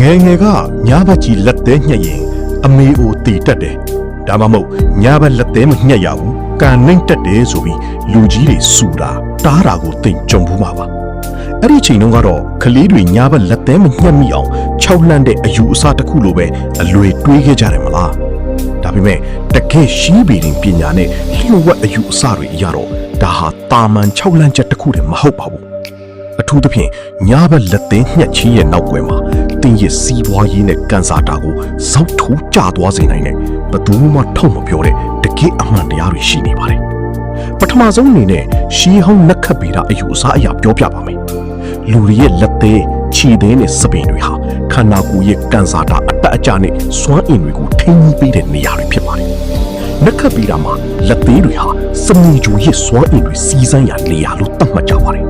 ငယ်ငယ်ကညာဘက်ကြီးလက်သေးညှက်ရင်အမေအိုတီတက်တယ်ဒါမှမဟုတ်ညာဘက်လက်သေးမညှက်ရဘူးကန်နှိမ့်တက်တယ်ဆိုပြီးလူကြီးတွေစူတာတားတာကိုသိကြုံဘူးမှာပါအဲ့ဒီချိန်တုန်းကတော့ကလေးတွေညာဘက်လက်သေးမညှက်မိအောင်ခြောက်လှမ်းတဲ့အယူအဆတစ်ခုလိုပဲအလွယ်တွေးခဲ့ကြတယ်မလားဒါပေမဲ့တကယ်ရှိပေရင်ပညာနဲ့လျှို့ဝှက်အယူအဆတွေအရတော့ဒါဟာတာမန်ခြောက်လှမ်းချက်တစ်ခုတည်းမဟုတ်ပါဘူးအထူးသဖြင့်ညာဘက်လက်သေးညှက်ချင်းရဲ့နောက်ွယ်မှာတင်းရဲ့စီးပွားရေးနဲ့ကန်ဆာတာကိုဇောက်ထိုးကျသွားစေနိုင်တဲ့ဘယ်သူမှထုတ်မပြောတဲ့တကယ်အမှန်တရားတွေရှိနေပါတယ်ပထမဆုံးအနေနဲ့ရှီဟောင်းနက်ခတ်ပေတာအယူအဆအရာပြောပြပါမယ်လူတွေရဲ့လက်သေးခြေသေးနဲ့စပင်တွေဟာခန္ဓာကိုယ်ရဲ့ကန်ဆာတာအတက်အကျနဲ့စွမ်းအင်တွေကိုထိန်းပေးတဲ့နေရာတွေဖြစ်ပါတယ်နက်ခတ်ပေတာမှာလက်သေးတွေဟာစမီဂျူရဲ့စွမ်းအင်တွေစီးစမ်းရာနေရာလို့သတ်မှတ်ကြပါတယ်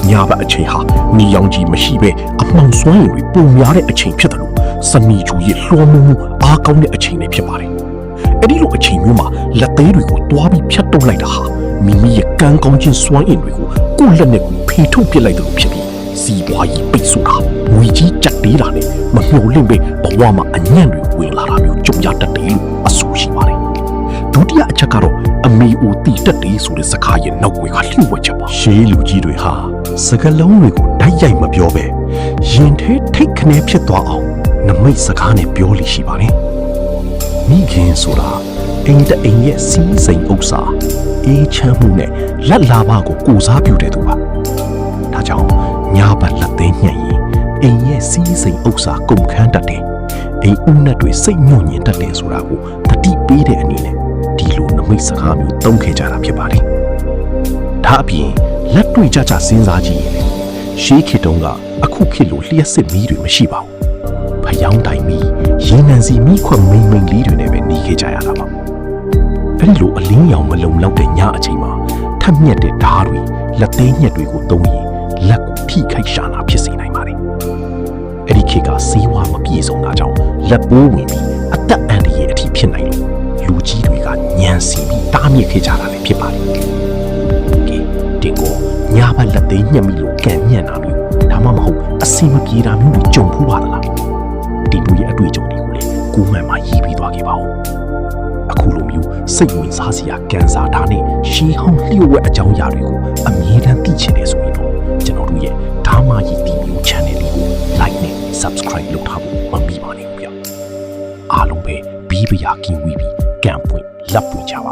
ညာဘက်အချိန်ဟာနီရောင်ကြီးမရှိပဲအမှောင်စွမ်းရည်တွေပုံများတဲ့အချိန်ဖြစ်တယ်လို့စနီဂျူရဲ့လွှမ်းမိုးမှုအားကောင်းတဲ့အချိန်တွေဖြစ်ပါတယ်။အဲ့ဒီလိုအချိန်မျိုးမှာလက်သေးတွေကိုတွားပြီးဖြတ်တုံးလိုက်တာဟာမိမိရဲ့ကံကောင်းခြင်းစွမ်းအင်တွေကိုကိုယ့်လက်နဲ့ကိုဖေထုတ်ပစ်လိုက်တယ်လို့ဖြစ်ပြီးစီးပွားရေးပိတ်ဆို့တာငွေကြီးကြက်သေးတာနဲ့မမျှော်လင့်ပဲဘဝမှာအညံ့တွေဝင်လာတာမျိုးကြုံရတတ်တယ်လို့အဆိုရှိပါတယ်။ဒုတိယအချက်ကတော့အမေအိုတီတက်တယ်ဆိုတဲ့စကားရဲ့နောက်ွယ်ကလျှို့ဝှက်ချက်ပါရှေးလူကြီးတွေဟာစကလုံးတွေကိုဓာတ်ရိုက်မပြောပဲရင်ထဲထိတ်ခနဲဖြစ်သွားအောင်နမိတ်စကားနဲ့ပြောလိရှိပါတယ်မိခင်ဆိုတာအိမ်တအိမ်ရဲ့စီးစိမ်ဥစ္စာအေးချမ်းမှုနဲ့လက်လာဘကိုကိုစားပြုတဲ့သူပါဒါကြောင့်ညာဘက်လက်သေးညှက်ရင်အိမ်ရဲ့စီးစိမ်ဥစ္စာကုန်ခန်းတတ်တယ်အိမ်ဦးနဲ့တွေစိတ်ညွန့်ညင်တတ်တယ်ဆိုတာကိုတတိပေးတဲ့အနေနဲ့ဒီလိုနမိတ်စကားမျိုးသုံးခဲ့ကြတာဖြစ်ပါတယ်ဒါအပြင်လက်တွေ့ကြကြစဉ်းစားကြည့်ရင်ရှေးခေတ်တုန်းကအခုခေတ်လိုလျှက်စစ်မီးတွေမရှိပါဘူး။ဖယောင်းတိုင်မီးရေနံစီမီးခွက်မိန်လေးတွေနဲ့ပဲနေခဲ့ကြရတာပါ။အဲဒီလိုအလင်းရောင်မလုံလောက်တဲ့ညအချိန်မှာထက်မြက်တဲ့ဓာတ်တွေလက်သေးညက်တွေကိုသုံးရင်လက်ကိုထိခိုက်ရှာနာဖြစ်စေနိုင်ပါတယ်။အဲဒီခေတ်ကစီးဝါမပြေဆုံးတာကြောင့်လက်ပိုးဝင်ပြီးအသက်အန္တရာယ်အထိဖြစ်နိုင်လို့လူကြီးတွေကညံစီပြီးတားမြစ်ခဲ့ကြတာလည်းဖြစ်ပါတယ်။တင်ကိုညာဘက်လက်သေးညှက်မိလို့ကန်ညံ့တာမျိုးဒါမှမဟုတ်အစင်မပြေတာမျိုးတွေကြုံဖူးပါလားဒီလူရဲ့အတွေ့အကြုံတွေကိုလည်းကိုယ်မှန်မှရေးပြီးသွားခဲ့ပါဦးအခုလိုမျိုးစိတ်ဝင်စားစရာကန်ဆာတာနဲ့ရှီဟောင်းလျှို့ဝှက်အကြောင်းအရာတွေကိုအမြဲတမ်းသိချင်တယ်ဆိုရင်တော့ကျွန်တော်တို့ရဲ့ဓာမကြီးတီဗီ channel လေးကို like နဲ့ subscribe လုပ်ထားဖို့မမေ့ပါနဲ့ဗျအားလုံးပဲဘီးပရာကင်းဝီးပြီးကံပွင့်လက်ပွင့်ကြပါ